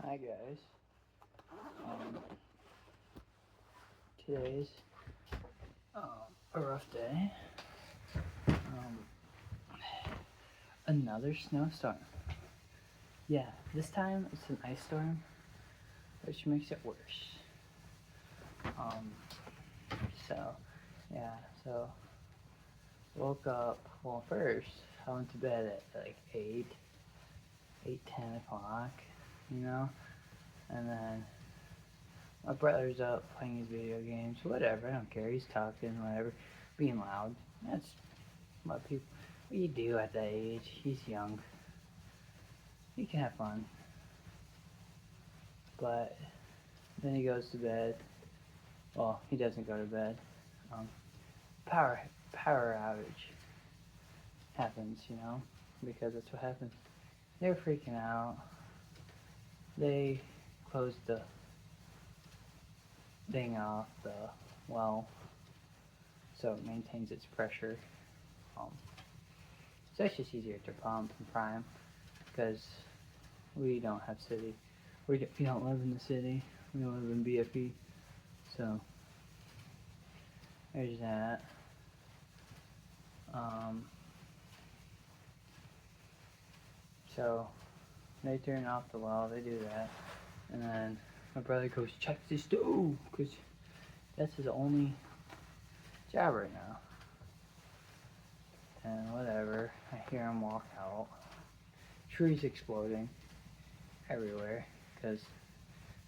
Hi guys. Today's a rough day. Another snowstorm. Yeah, this time it's an ice storm, which makes it worse. So yeah, so woke up. Well, first I went to bed at like 10 o'clock, and then my brother's up playing his video games, whatever, I don't care, he's talking, whatever, being loud. That's what you do at that age. He's young. He can have fun. But then he goes to bed. Well, he doesn't go to bed. Power outage happens, because that's what happens. They're freaking out. They closed the thing off, the well, so it maintains its pressure. So it's just easier to pump and prime because we don't have city. We don't live in the city. We don't live in BFE. So there's that. So they turn off the well. They do that, and then my brother goes check the stove because that's his only job right now. And whatever, I hear him walk out. Trees exploding everywhere because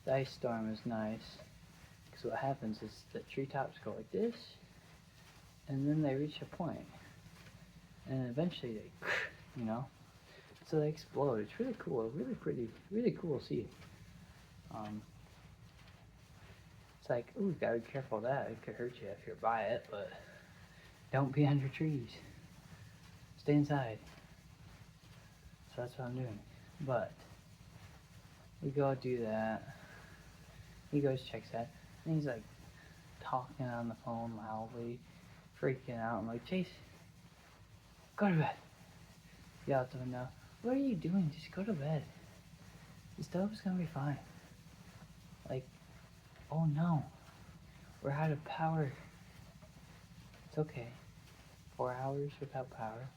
the ice storm is nice. Because what happens is the treetops go like this, and then they reach a point, and eventually they, so they explode. It's really cool, really pretty, really cool to see. It's like, ooh, gotta be careful of that. It could hurt you if you're by it, but don't be under trees. Stay inside. So that's what I'm doing. But we go do that. He goes checks that, and he's like talking on the phone loudly, freaking out. I'm like, Chase, go to bed. Yell out the window. What are you doing? Just go to bed. The stove's gonna be fine. Like, oh no, we're out of power. It's okay. 4 hours without power.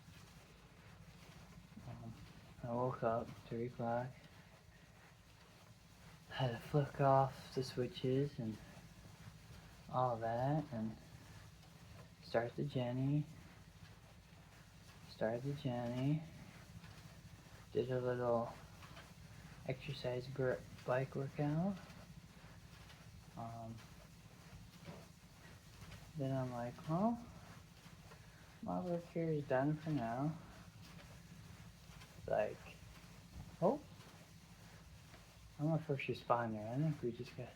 I woke up 3 o'clock. Had to flick off the switches and all that, and start the Jenny. Did a little exercise bike workout. Then I'm like, well, my work here is done for now. Like, oh, I'm a first responder. I think we just got.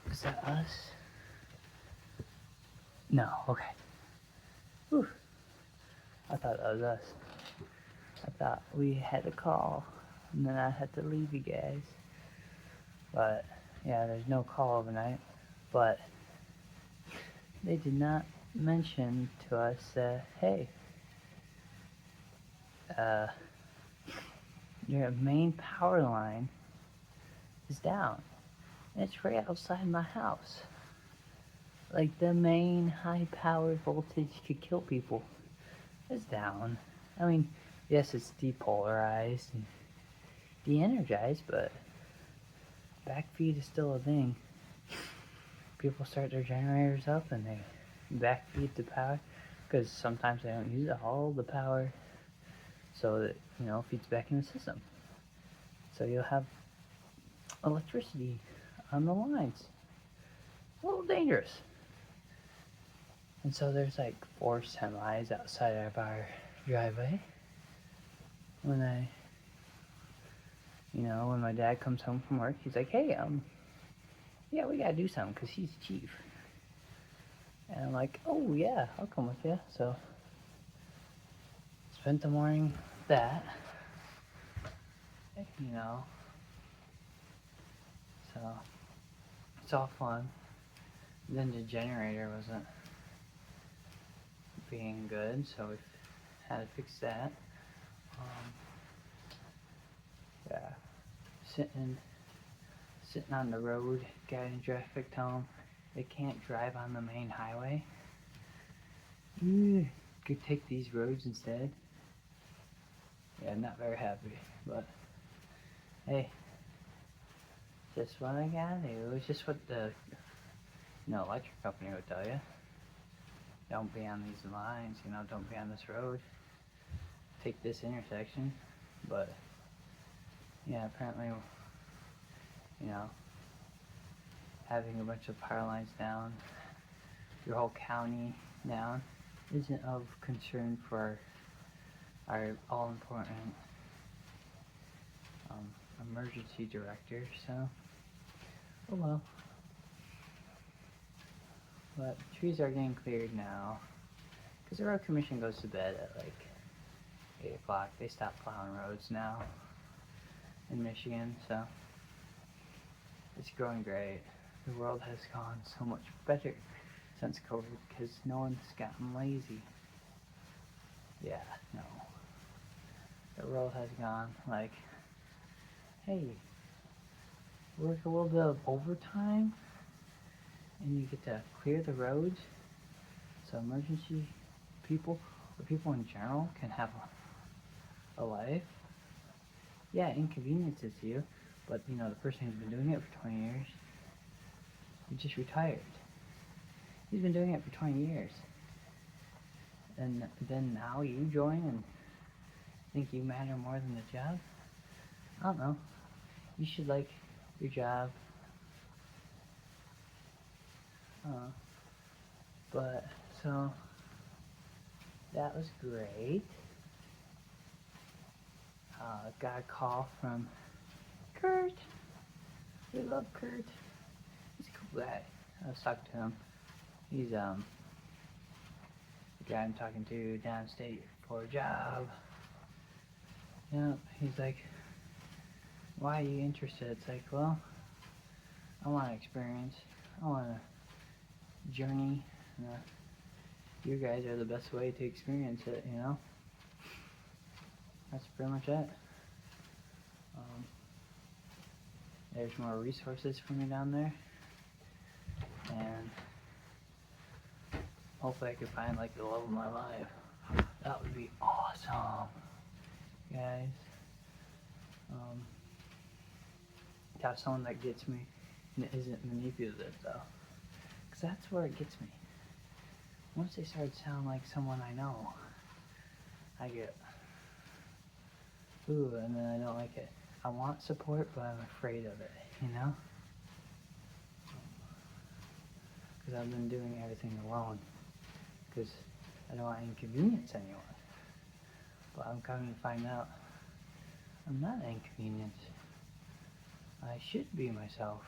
Is that us? No, okay. Whew. I thought that was us. I thought we had a call, and then I had to leave you guys. But, yeah, there's no call overnight. But they did not mention to us that, hey, your main power line is down. And it's right outside my house. Like, the main high power voltage could kill people is down. I mean, yes, it's depolarized and de-energized, but backfeed is still a thing. People start their generators up and they backfeed the power because sometimes they don't use all the power, so that feeds back in the system. So you'll have electricity on the lines. A little dangerous. And so there's like 4 semis outside of our driveway. When when my dad comes home from work, he's like, hey, yeah, we gotta do something because he's chief. And I'm like, oh yeah, I'll come with you. So spent the morning with that, so it's all fun. Then the generator wasn't being good, so we had to fix that. Yeah, sitting on the road, guiding traffic, tell them they can't drive on the main highway. Could take these roads instead. Yeah, not very happy, but hey, just what I gotta do. It's just what the electric company would tell you. Don't be on these lines, don't be on this road. Take this intersection, but yeah, apparently, having a bunch of power lines down, your whole county down, isn't of concern for our all-important emergency director, so, oh well. But trees are getting cleared now, because the road commission goes to bed at like 8 o'clock. They stop plowing roads now in Michigan, so it's growing great. The world has gone so much better since COVID because no one's gotten lazy. Yeah, no. The world has gone like, hey, work a little bit of overtime and you get to clear the roads so emergency people or people in general can have a life. Yeah, it inconveniences you, but the person who's been doing it for 20 years, he just retired. He's been doing it for 20 years. And then now you join and think you matter more than the job? I don't know. You should like your job. But, so, that was great. Got a call from Kurt. We love Kurt. He's a cool guy. I was talking to him. He's the guy I'm talking to downstate for a job. Yeah, he's like, why are you interested? It's like, well, I want to experience. I want to journey. You guys are the best way to experience it, That's pretty much it. There's more resources for me down there. And hopefully I can find like the love of my life. That would be awesome, guys. To have someone that gets me and isn't manipulative though. Because that's where it gets me. Once they start to sound like someone I know, I get, ooh, and then I don't like it. I want support, but I'm afraid of it, Because I've been doing everything alone. Because I don't want to inconvenience anyone. But I'm coming to find out I'm not an inconvenience. I should be myself.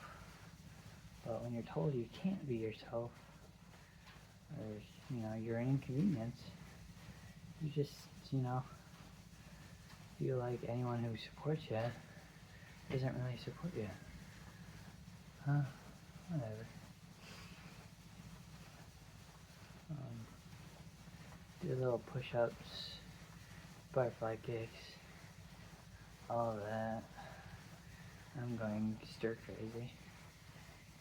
But when you're told you can't be yourself, or, you're an inconvenience, you just, feel like anyone who supports you doesn't really support you. Whatever. Do little push-ups, butterfly kicks, all of that. I'm going stir crazy.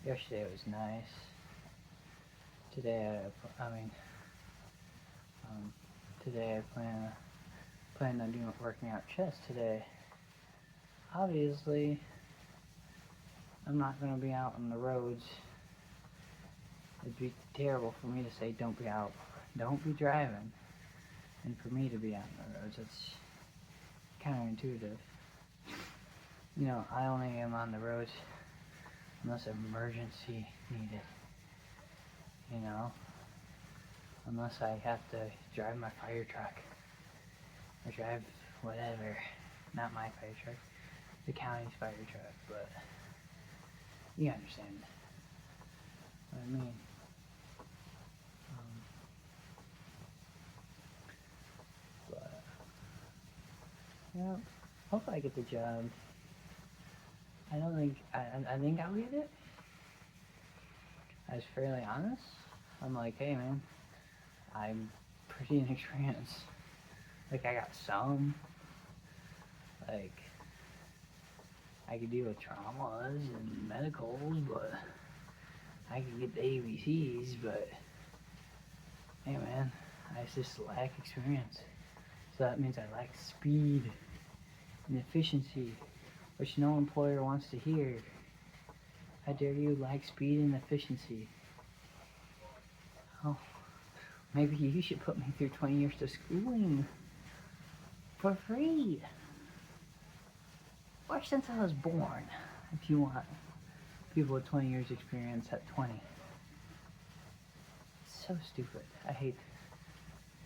Yesterday was nice. Today today I plan on working out chest today. Obviously, I'm not going to be out on the roads. It'd be terrible for me to say don't be out, don't be driving, and for me to be out on the roads. It's counterintuitive. I only am on the roads unless emergency needed. Unless I have to drive my fire truck or drive whatever, not my fire truck, the county's fire truck, but you understand what I mean. But hopefully I get the job. I think I'll get it. I was fairly honest. I'm like, hey man, I'm pretty inexperienced. Like I got some, I could deal with traumas and medicals, but I could get the ABCs, but hey man, I just lack experience. So that means I lack speed and efficiency, which no employer wants to hear. How dare you lack speed and efficiency? Oh, maybe you should put me through 20 years of schooling for free. Or since I was born, if you want people with 20 years experience at 20. It's so stupid. I hate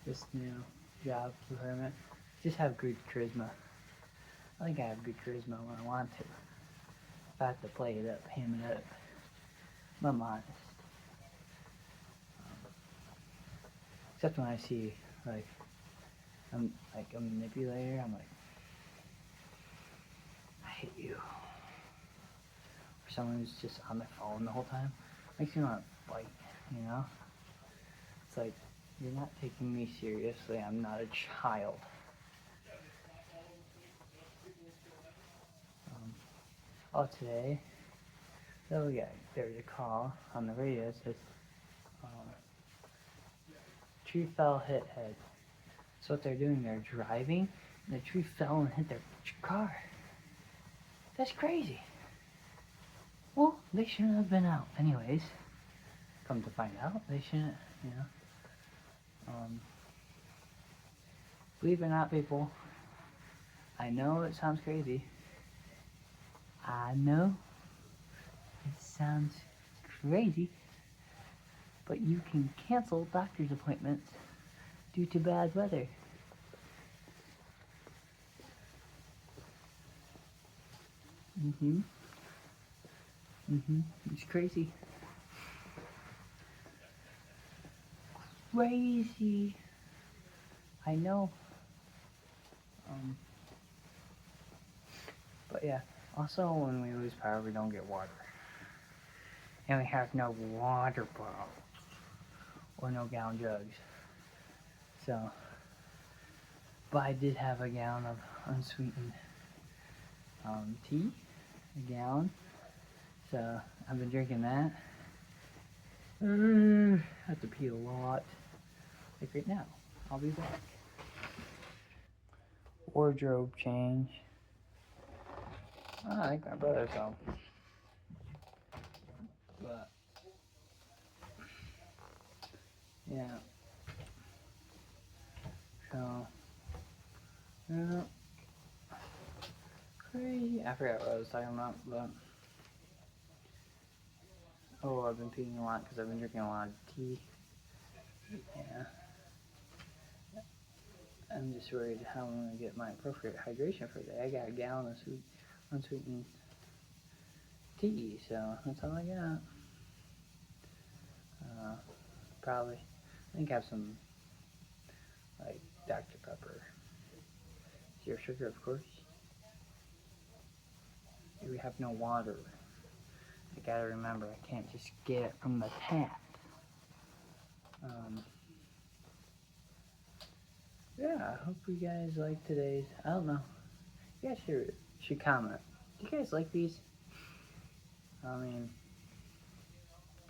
this new job requirement. Just have good charisma. I think I have good charisma when I want to. If I have to play it up, ham it up, I'm honest. Except when I see like I'm like a manipulator, I'm like, I hate you. Or someone who's just on their phone the whole time, makes me want to fight, you know? It's like, you're not taking me seriously, I'm not a child. Today, so yeah, there's a call on the radio that says, tree fell, hit head. So what they're doing, they're driving, and the tree fell and hit their car. That's crazy. Well, they shouldn't have been out anyways. Come to find out, they shouldn't, you know. Believe it or not, people, I know it sounds crazy. I know it sounds crazy, but you can cancel doctor's appointments due to bad weather. It's crazy. Crazy. I know. But yeah, also when we lose power, we don't get water. And we have no water bottles or no gallon jugs. So, but I did have a gallon of unsweetened tea, a gallon. So I've been drinking that. I have to pee a lot. Like right now. I'll be back. Wardrobe change. I think my brother's home. But yeah. So yeah. Crazy. I forgot what I was talking about, but I've been peeing a lot because I've been drinking a lot of tea. Yeah. I'm just worried how I'm going to get my appropriate hydration for the day. I got a gallon of unsweetened tea, so that's all I got. Probably, I think I have some, like, Dr. Pepper. Zero sugar, of course. We have no water. I gotta remember, I can't just get it from the tap. Yeah, I hope you guys like today's, I don't know, you guys should comment. Do you guys like these? I mean,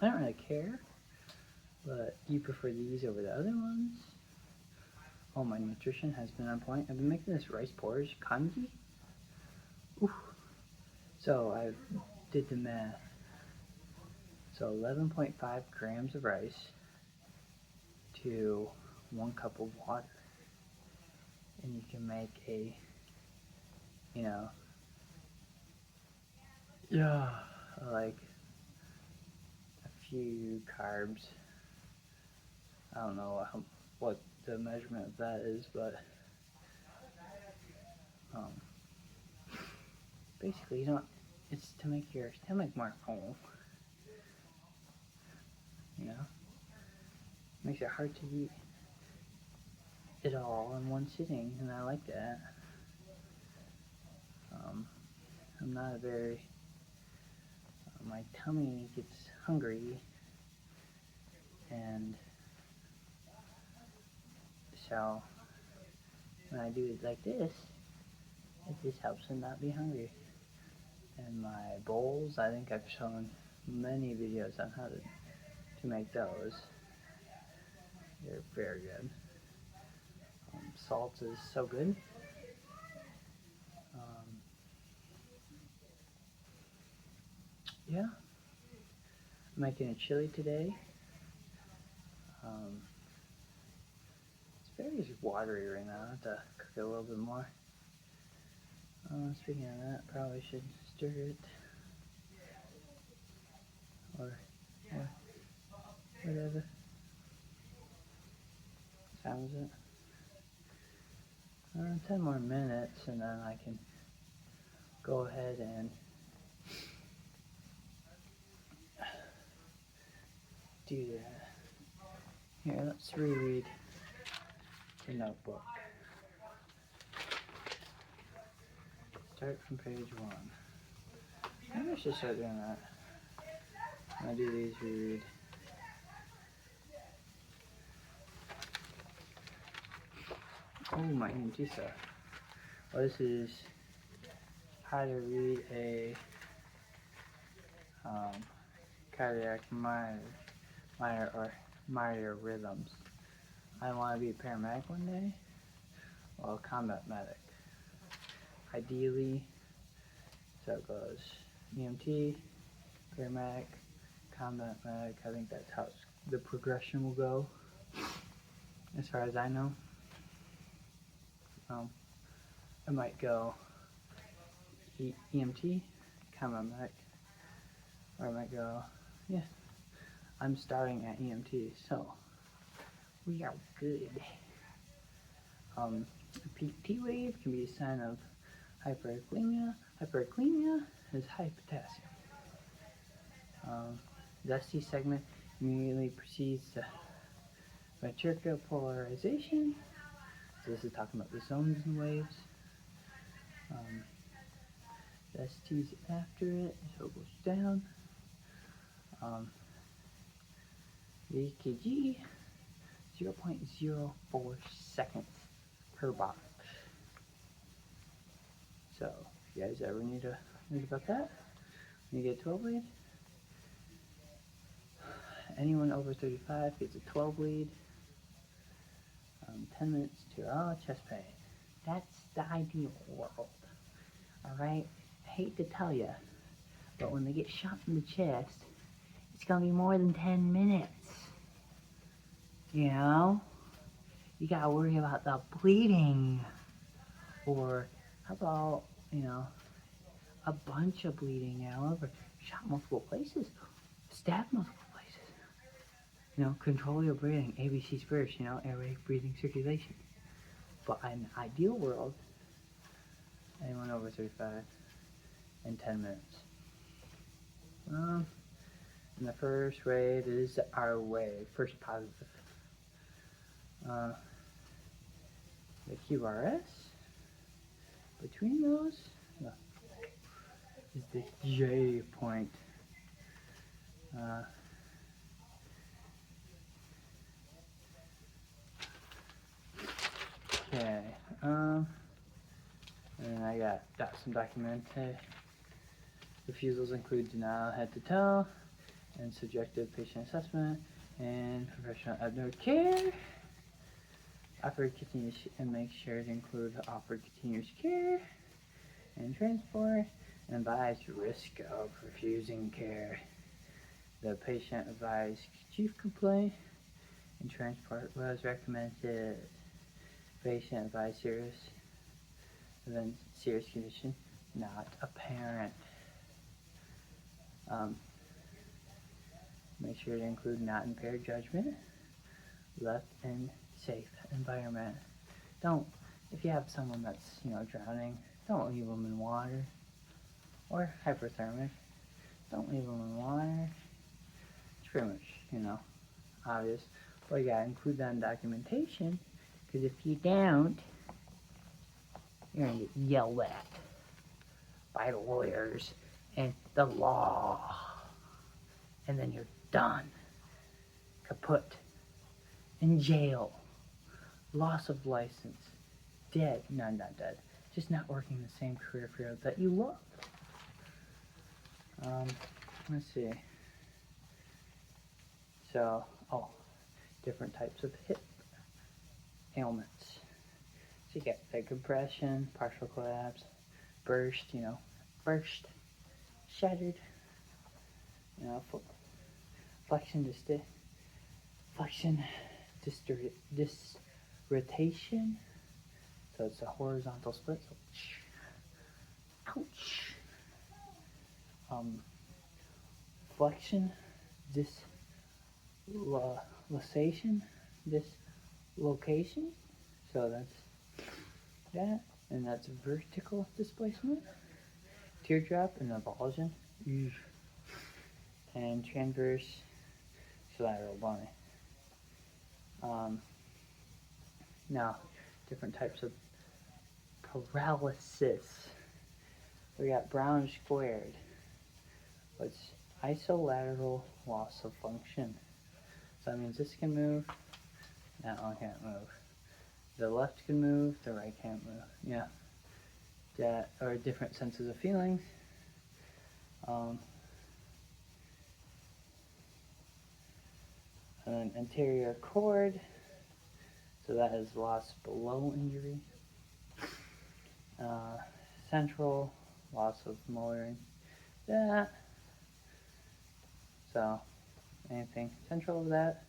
I don't really care, but do you prefer these over the other ones? Oh, my nutrition has been on point. I've been making this rice porridge, kanji. Oof. So I did the math. So 11.5 grams of rice to 1 cup of water. And you can make a, like a few carbs. I don't know what the measurement of that is, but basically, it's to make your stomach more full. Makes it hard to eat it all in one sitting, and I like that. I'm not my tummy gets hungry, and so when I do it like this, it just helps them not be hungry. my bowls, I think I've shown many videos on how to make those. They're very good. Salt is so good. Yeah, I'm making a chili today. It's very watery right now. I have to cook it a little bit more. Speaking of that, probably should stir it. Or whatever. Sounds it. 10 more minutes and then I can go ahead and do that. Here, let's reread the notebook. Start from page 1. Maybe I should start doing that. When I do these, reread. Oh, my EMT stuff. Well, this is how to read a cardiac monitor rhythms. I want to be a paramedic one day, or a combat medic. Ideally, so it goes EMT, paramedic, combat medic. I think that's how the progression will go, as far as I know. I might go EMT, combat medic, or I might go, yeah, I'm starting at EMT, so we are good. A PT wave can be a sign of hyperkalemia. Hyperkalemia is high potassium. The ST segment immediately precedes the ventricular polarization. So this is talking about the zones and waves. The ST's after it, so it goes down. The EKG, 0.04 seconds per box. So, if you guys ever need to think about that, when you get a 12 lead, anyone over 35 gets a 12 lead, 10 minutes to chest pain. That's the ideal world. Alright? I hate to tell you, but when they get shot in the chest, it's gonna be more than 10 minutes. You know? You gotta worry about the bleeding. Or how about, a bunch of bleeding, or shot multiple places, stabbed multiple places. Control your breathing, ABCs first, airway, breathing, circulation. But in an ideal world, anyone over 35 in 10 minutes. And the first wave is our wave, first positive. The QRS, between those, is the J point. Okay, and then I got some documented. Refusals include denial head to toe, and subjective patient assessment, and professional abnormal care. Offered continuous, and make sure to include offered continuous care and transport, and advised risk of refusing care. The patient advised chief complaint, and transport was recommended. Patient advised serious condition not apparent. Make sure to include not impaired judgment, left in safe environment. If you have someone that's drowning, don't leave them in water, or hypothermic, don't leave them in water. It's pretty much obvious, but you gotta include that in documentation, because if you don't, you're gonna get yelled at by the lawyers and the law, and then you're done, kaput, in jail, loss of license, dead, no, not dead, just not working the same career field that you love. Let's see. So, different types of hip ailments. So you get leg compression, partial collapse, burst, burst, shattered, flexion, disrotation. So it's a horizontal split. So, ouch. Flexion, dislocation. So that's that, and that's vertical displacement. Teardrop and avulsion, and transverse lateral bony. Now, different types of paralysis. We got brown squared. It's isolateral loss of function. So that means this can move, that one can't move. The left can move, the right can't move. Yeah. That or different senses of feelings. And then anterior cord. So that is loss below injury. Central, loss of motor. That. So anything central of that.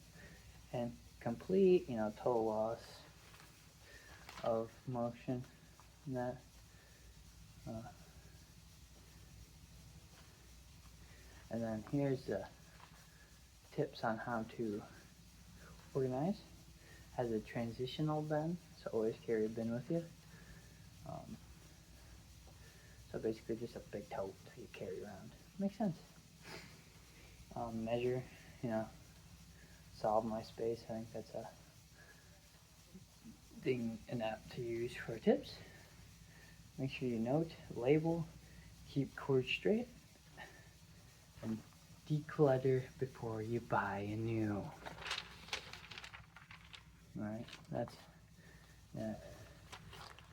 And complete, total loss of motion. And that. And then here's the tips on how to organize. Has a transitional bin, so always carry a bin with you. So basically just a big tote that you carry around. Makes sense. Measure, solve my space. I think that's a thing, an app to use for tips. Make sure you note, label, keep cord straight, and declutter before you buy a new. Alright, that's that.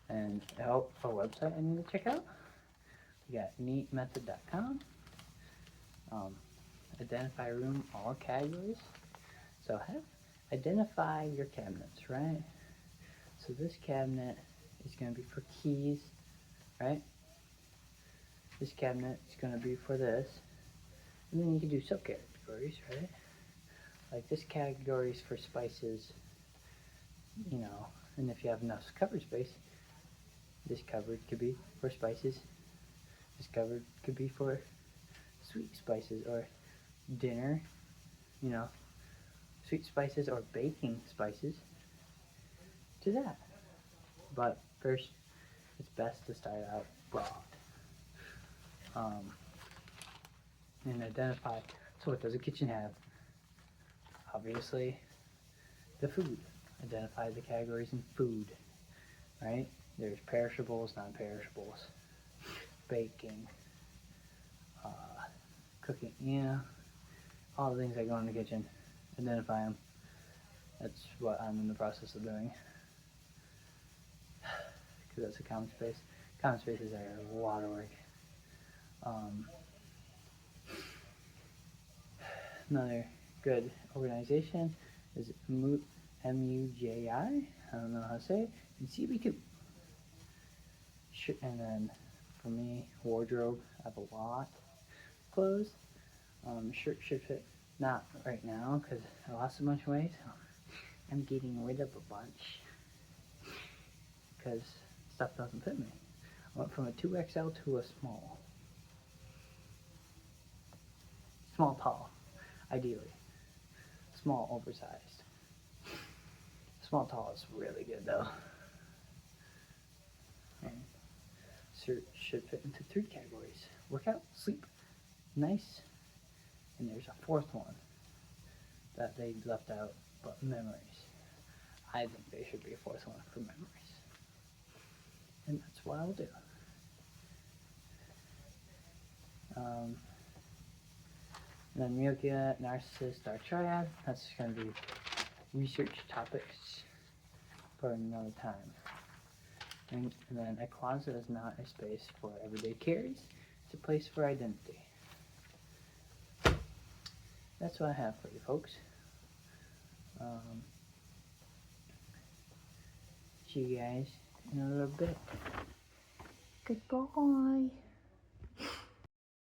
And a website I need to check out. We got neatmethod.com. Identify room, all categories. So identify your cabinets, right? So this cabinet is going to be for keys, right? This cabinet is going to be for this. And then you can do subcategories, right? Like this category is for spices, and if you have enough cupboard space, this cupboard could be for spices. This cupboard could be for sweet spices or dinner, sweet spices or baking spices to that. But first, it's best to start out broad. And identify, so what does a kitchen have? Obviously, the food. Identify the categories in food, right? There's perishables, non-perishables, baking, cooking, all the things that go in the kitchen. Identify them. That's what I'm in the process of doing. Because that's a common space. Common spaces are a lot of work. Another good organization is MUJI. I don't know how to say it. And CB2. And then for me, wardrobe. I have a lot of clothes. Shirt should fit. Not right now because I lost a bunch of weight. So I'm getting rid of a bunch because stuff doesn't fit me. I went from a 2XL to a small. Small, tall, ideally. Small, oversized. Small, tall is really good though. Shirt should fit into 3 categories: workout, sleep, nice, and there's a 4th one that they left out, but memories. I think there should be a 4th one for memories. And that's what I'll do. And then Myokya, Narcissist, Dark Triad. That's going to be research topics for another time. And then a closet is not a space for everyday carries. It's a place for identity. that's what I have for you folks. See you guys in a little bit. Goodbye.